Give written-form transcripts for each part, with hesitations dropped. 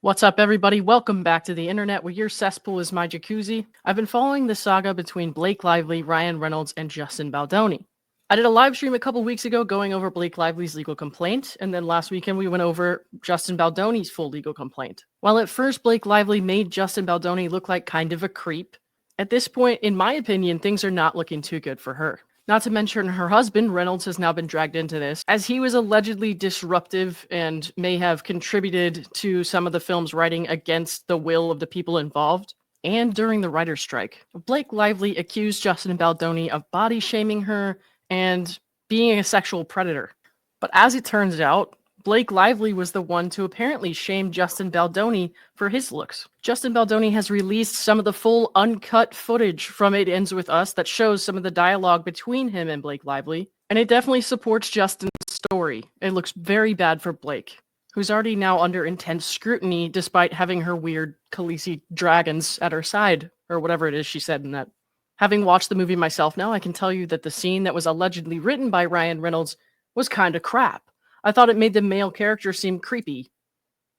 What's up, everybody? Welcome back to the internet where your cesspool is my jacuzzi. I've been following the saga between Blake Lively, Ryan Reynolds, and Justin Baldoni. I did a live stream a couple weeks ago going over Blake Lively's legal complaint, and then last weekend we went over Justin Baldoni's full legal complaint. While at first Blake Lively made Justin Baldoni look like kind of a creep, at this point, in my opinion, things are not looking too good for her. Not to mention her husband, Reynolds, has now been dragged into this, as he was allegedly disruptive and may have contributed to some of the film's writing against the will of the people involved. And during the writer's strike, Blake Lively accused Justin Baldoni of body shaming her and being a sexual predator. But as it turns out, Blake Lively was the one to apparently shame Justin Baldoni for his looks. Justin Baldoni has released some of the full uncut footage from It Ends With Us that shows some of the dialogue between him and Blake Lively, and it definitely supports Justin's story. It looks very bad for Blake, who's already now under intense scrutiny despite having her weird Khaleesi dragons at her side, or whatever it is she said in that. Having watched the movie myself now, I can tell you that the scene that was allegedly written by Ryan Reynolds was kind of crap. I thought it made the male character seem creepy,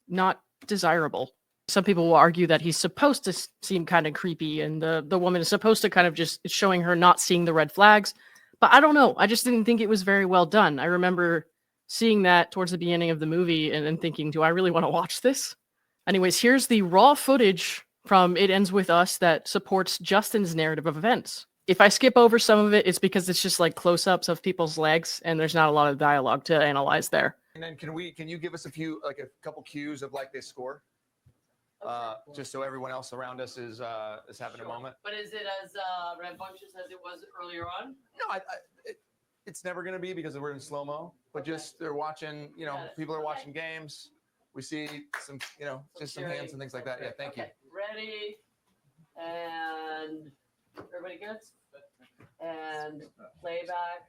not desirable. Some people will argue that he's supposed to seem kind of creepy and the woman is supposed to kind of just showing her not seeing the red flags. But I don't know. I just didn't think it was very well done. I remember seeing that towards the beginning of the movie and thinking, do I really want to watch this? Anyways, here's the raw footage from It Ends With Us that supports Justin's narrative of events. If I skip over some of it, it's because it's just like close-ups of people's legs and there's not a lot of dialogue to analyze there. And then can you give us a couple cues of like this score? Just so everyone else around us is having a moment. But is it as rambunctious as it was earlier on? No, it's never going to be because we're in slow-mo, but just they're watching, people are watching games. We see some, just some hands and things like that. Yeah, thank you. Ready, and everybody good? And playback.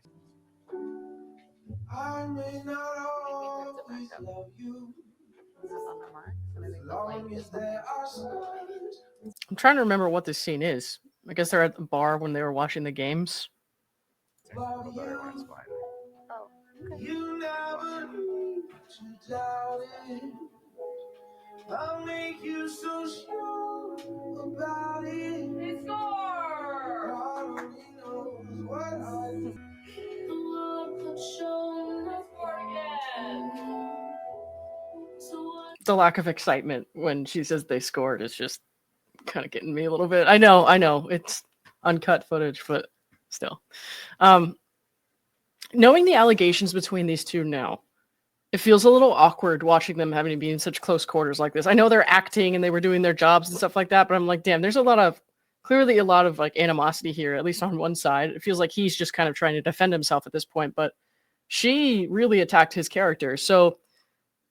I may not always love you. As long as there are stars. I'm trying to remember what this scene is. I guess they're at the bar when they were watching the games. You never need to doubt it. I'll make you so sure about it. They score! God only knows what I do. The world could show no again. The lack of excitement when she says they scored is just kind of getting me a little bit. I know, it's uncut footage, but still. Knowing the allegations between these two now, it feels a little awkward watching them having to be in such close quarters like this. I know they're acting and they were doing their jobs and stuff like that, but I'm like, damn, there's clearly a lot of like animosity here, at least on one side. It feels like he's just kind of trying to defend himself at this point, but she really attacked his character. So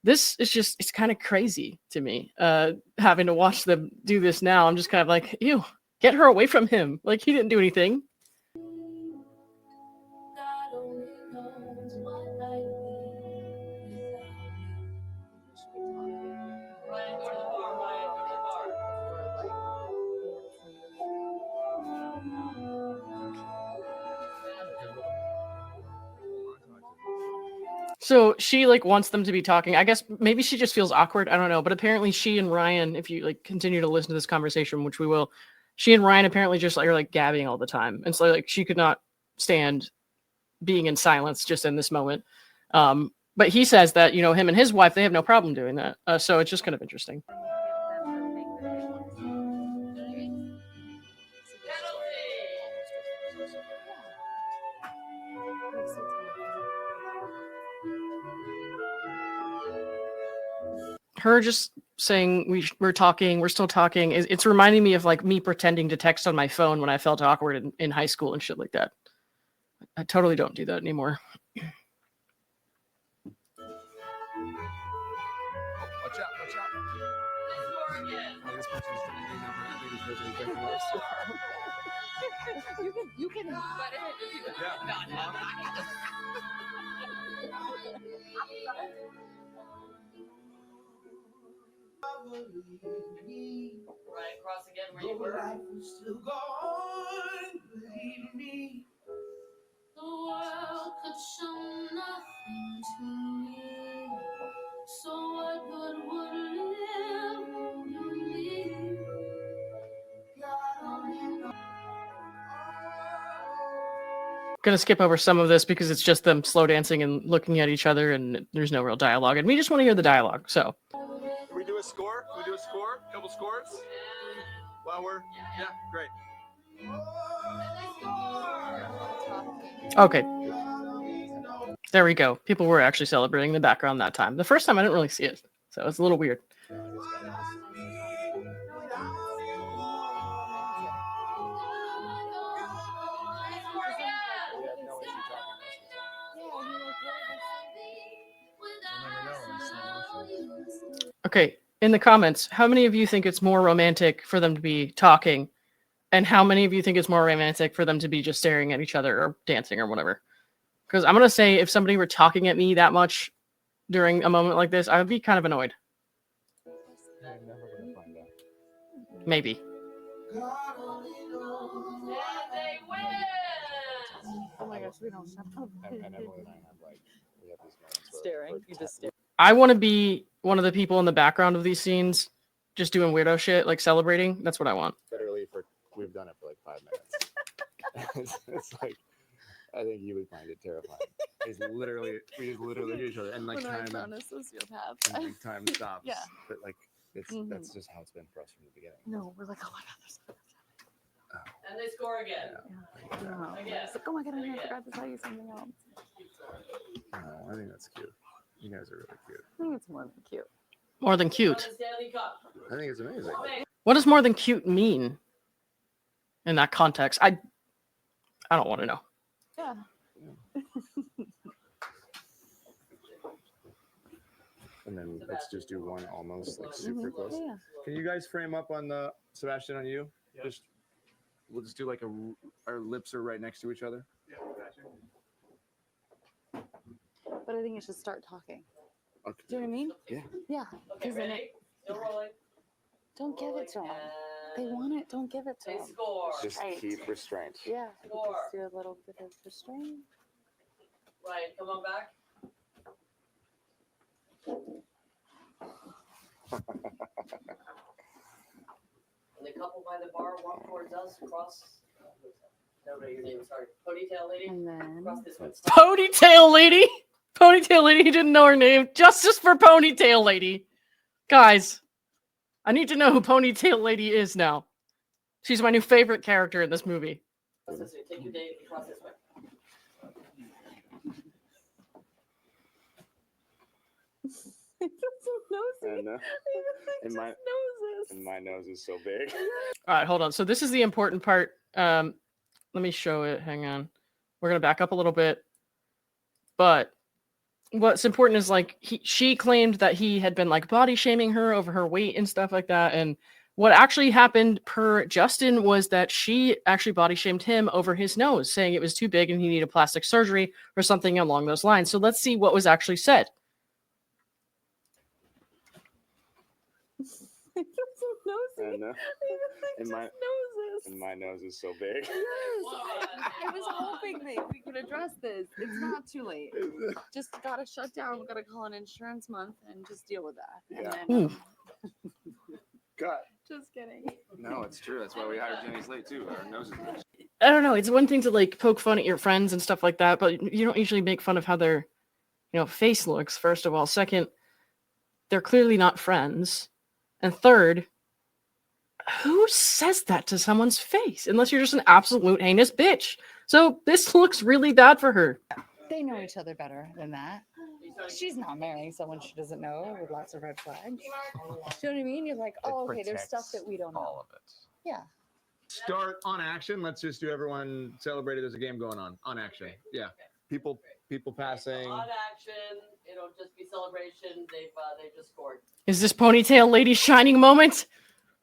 this is just, it's kind of crazy to me, having to watch them do this now. I'm just kind of like, ew, get her away from him. Like, he didn't do anything. So she like wants them to be talking. I guess maybe she just feels awkward. I don't know. But apparently she and Ryan, if you like continue to listen to this conversation, which we will, she and Ryan apparently just are like gabbing all the time. And so like she could not stand being in silence just in this moment. But he says that, him and his wife, they have no problem doing that. So it's just kind of interesting. Her just saying we're still talking. It's reminding me of like me pretending to text on my phone when I felt awkward in high school and shit like that. I totally don't do that anymore. Watch out. You can butt in. Yeah. Right across again where you Your were. life will still go on, believe me. The world could show nothing to me. So what good would live Gonna skip over some of this because it's just them slow dancing and looking at each other, and there's no real dialogue. And we just want to hear the dialogue. So, Can we do a score? Can we do a score? Couple scores? While we're great. okay, there we go. People were actually celebrating in the background that time. The first time I didn't really see it, so it's a little weird. Okay, in the comments, how many of you think it's more romantic for them to be talking? And how many of you think it's more romantic for them to be just staring at each other or dancing or whatever? Because I'm going to say if somebody were talking at me that much during a moment like this, I would be kind of annoyed. Maybe. Oh my gosh, we don't shut up. And Emily and I have like we have these moments where Staring. we're You just stare. I want to be one of the people in the background of these scenes, just doing weirdo shit, like celebrating. That's what I want. literally we've done it for like 5 minutes. it's like I think you would find it terrifying. We just literally hit each other and like When I time found a sociopath. and like time stops. Yeah. But like that's just how it's been for us from the beginning. No, we're like, oh my god, there's And they score again. no. Again. It's like, oh my god, I forgot to tell you something else. I think that's cute. You guys are really cute. I think it's more than cute. More than cute. Stanley Cup. I think it's amazing. What does more than cute mean in that context? I don't want to know. Yeah. And then let's just do one almost like super close. Yeah. Can you guys frame up on the Sebastian on you? Just we'll just do like our lips are right next to each other. But I think it should start talking. Okay. Do you know what I mean? Yeah. Yeah. Okay, 'Cause then ready? Still rolling. don't give it to them. They want it. Don't give it to They them. score. Just Right. keep restraint. Yeah. Four. Just do a little bit of restraint. Ryan, come on back. And the couple by the bar walk towards us, cross. No, your name, sorry. Ponytail lady. And then Cross this way. Ponytail lady. Ponytail lady. He didn't know her name. Justice for Ponytail lady. Guys, I need to know who Ponytail lady is now. She's my new favorite character in this movie. Cross this way. Take your date. Cross this way. it's so nosy. And Just my- noses. and my nose is so big. All right, hold on. So this is the important part. Let me show it. Hang on. We're gonna back up a little bit. But what's important is like she claimed that he had been like body shaming her over her weight and stuff like that. And what actually happened per Justin was that she actually body shamed him over his nose, saying it was too big and he needed plastic surgery or something along those lines. So let's see what was actually said. It's so nosy. And, and my- noses. And my nose is so big. Yes. I was hoping that we could address this. It's not too late. Just gotta shut down. We gotta call an insurance month and just deal with that. And Yeah. then, God. just kidding. No, it's true. That's why we hired Jenny's late too. Our noses. I don't know. It's one thing to like poke fun at your friends and stuff like that, but you don't usually make fun of how their, face looks. First of all, second, they're clearly not friends, and third, who says that to someone's face unless you're just an absolute heinous bitch? So this looks really bad for her. They know each other better than that. She's not marrying someone she doesn't know with lots of red flags. Do you know what I mean? You're like, oh, okay, there's stuff that we don't know. All of it. Yeah. Start on action. Let's just do everyone celebrate it. There's a game going on. On action. Yeah. People passing. On action. It'll just be celebration. They've just scored. Is this Ponytail Lady's shining moment?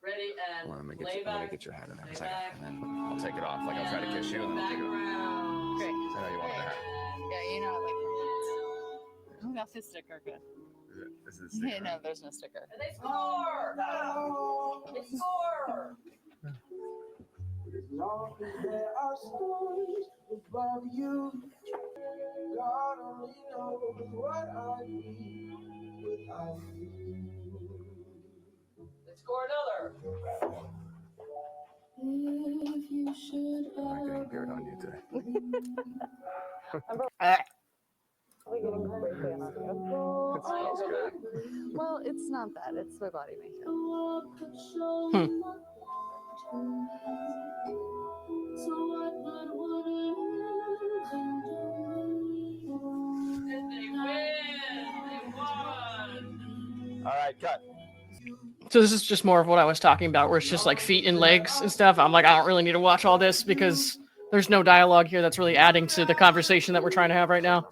Ready and Well, let me lay back. get your hat in there Lay a second, back. and then I'll take it off. Like I'll try to kiss you, and then I'll take it off. Background. Great. I know you want the hat. Yeah, you know I like romance. Who got this sticker? Good. Is it Yeah, no, there's no sticker. And they score. They score. As long as there are stars above you, God only knows what I'd be without you. They score another. If you I'm not gonna hear it on you today. We're getting crazy on you. It smells good. Well, it's not that. It's my body makeup. All right, cut. So this is just more of what I was talking about, where it's just like feet and legs and stuff. I'm like, I don't really need to watch all this because there's no dialogue here that's really adding to the conversation that we're trying to have right now.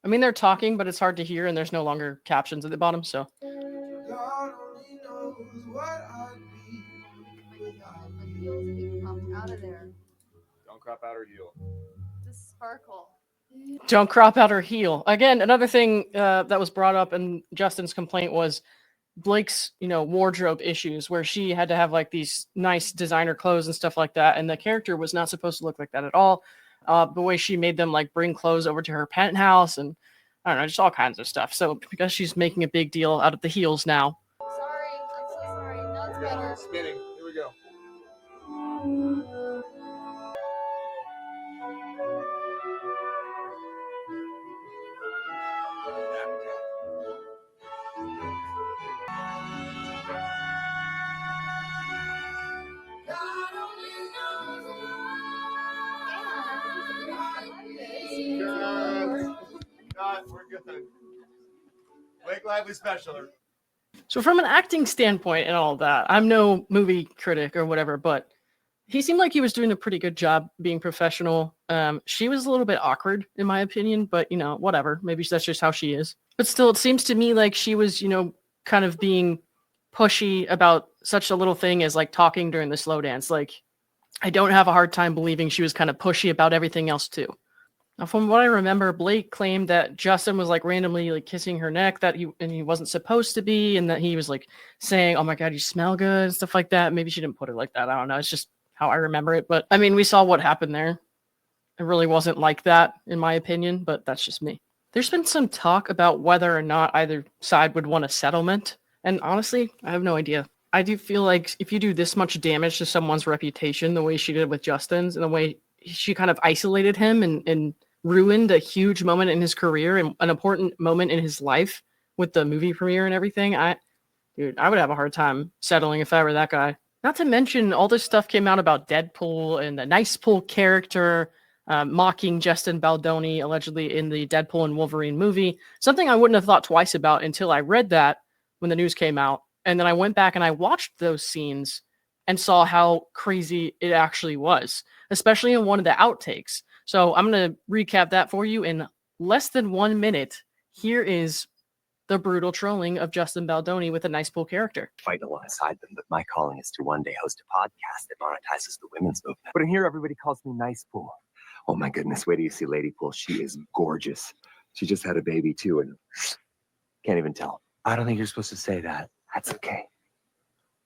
I mean, they're talking, but it's hard to hear, and there's no longer captions at the bottom, so. God only knows what I'd be without Out of there. Don't crop out her heel. The sparkle. Don't crop out her heel. Again, another thing that was brought up in Justin's complaint was Blake's, wardrobe issues, where she had to have like these nice designer clothes and stuff like that, and the character was not supposed to look like that at all. The way she made them like bring clothes over to her penthouse, and I don't know, just all kinds of stuff. So because she's making a big deal out of the heels now. Sorry, I'm so sorry. No, it's better. Spinning. Here we go. God, we're good. Blake Lively special. So from an acting standpoint and all that, I'm no movie critic or whatever, but he seemed like he was doing a pretty good job being professional. She was a little bit awkward, in my opinion, but whatever. Maybe that's just how she is. But still, it seems to me like she was, kind of being pushy about such a little thing as like talking during the slow dance. Like, I don't have a hard time believing she was kind of pushy about everything else too. Now, from what I remember, Blake claimed that Justin was like randomly like kissing her neck that he wasn't supposed to be, and that he was like saying, "Oh my God, you smell good," and stuff like that. Maybe she didn't put it like that. I don't know. It's just how I remember it. But I mean, we saw what happened there. It really wasn't like that, in my opinion, but that's just me. There's been some talk about whether or not either side would want a settlement. And honestly, I have no idea. I do feel like if you do this much damage to someone's reputation, the way she did with Justin's, and the way she kind of isolated him and ruined a huge moment in his career and an important moment in his life with the movie premiere and everything, I would have a hard time settling if I were that guy. Not to mention all this stuff came out about Deadpool and the Nicepool character mocking Justin Baldoni allegedly in the Deadpool and Wolverine movie. Something I wouldn't have thought twice about until I read that when the news came out. And then I went back and I watched those scenes and saw how crazy it actually was, especially in one of the outtakes. So I'm going to recap that for you in less than 1 minute. Here is the brutal trolling of Justin Baldoni with a Nicepool character. Fight alongside them, but my calling is to one day host a podcast that monetizes the women's movement. But in here, everybody calls me Nicepool. Oh my goodness, wait till you see Ladypool. She is gorgeous. She just had a baby too, and can't even tell. I don't think you're supposed to say that. That's okay.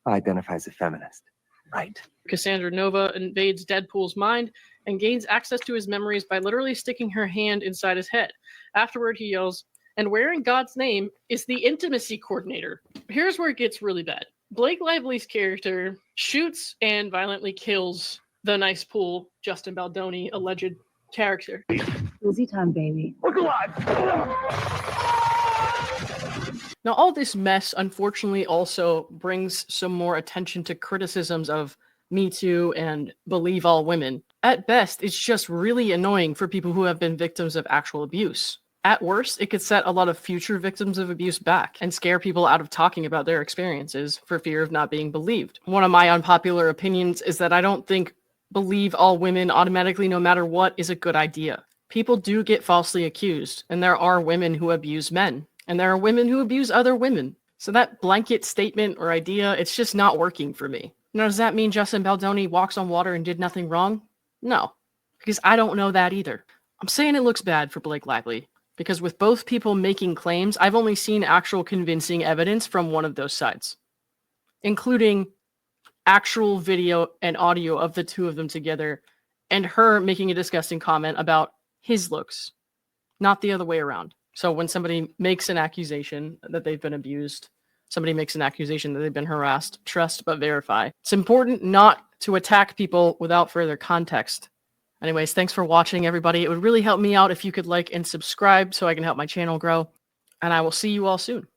I identify as a feminist, right? Cassandra Nova invades Deadpool's mind and gains access to his memories by literally sticking her hand inside his head. Afterward, he yells, "And where in God's name is the intimacy coordinator?" Here's where it gets really bad. Blake Lively's character shoots and violently kills the Nicepool, Justin Baldoni, alleged character. Cozy time, baby. Now, all this mess, unfortunately, also brings some more attention to criticisms of Me Too and Believe All Women. At best, it's just really annoying for people who have been victims of actual abuse. At worst, it could set a lot of future victims of abuse back and scare people out of talking about their experiences for fear of not being believed. One of my unpopular opinions is that I don't think believe all women automatically, no matter what, is a good idea. People do get falsely accused, and there are women who abuse men, and there are women who abuse other women. So that blanket statement or idea, it's just not working for me. Now, does that mean Justin Baldoni walks on water and did nothing wrong? No, because I don't know that either. I'm saying it looks bad for Blake Lively, because with both people making claims, I've only seen actual convincing evidence from one of those sides, including actual video and audio of the two of them together, and her making a disgusting comment about his looks, not the other way around. So when somebody makes an accusation that they've been abused, somebody makes an accusation that they've been harassed, trust but verify. It's important not to attack people without further context. Anyways, thanks for watching, everybody. It would really help me out if you could like and subscribe so I can help my channel grow. And I will see you all soon.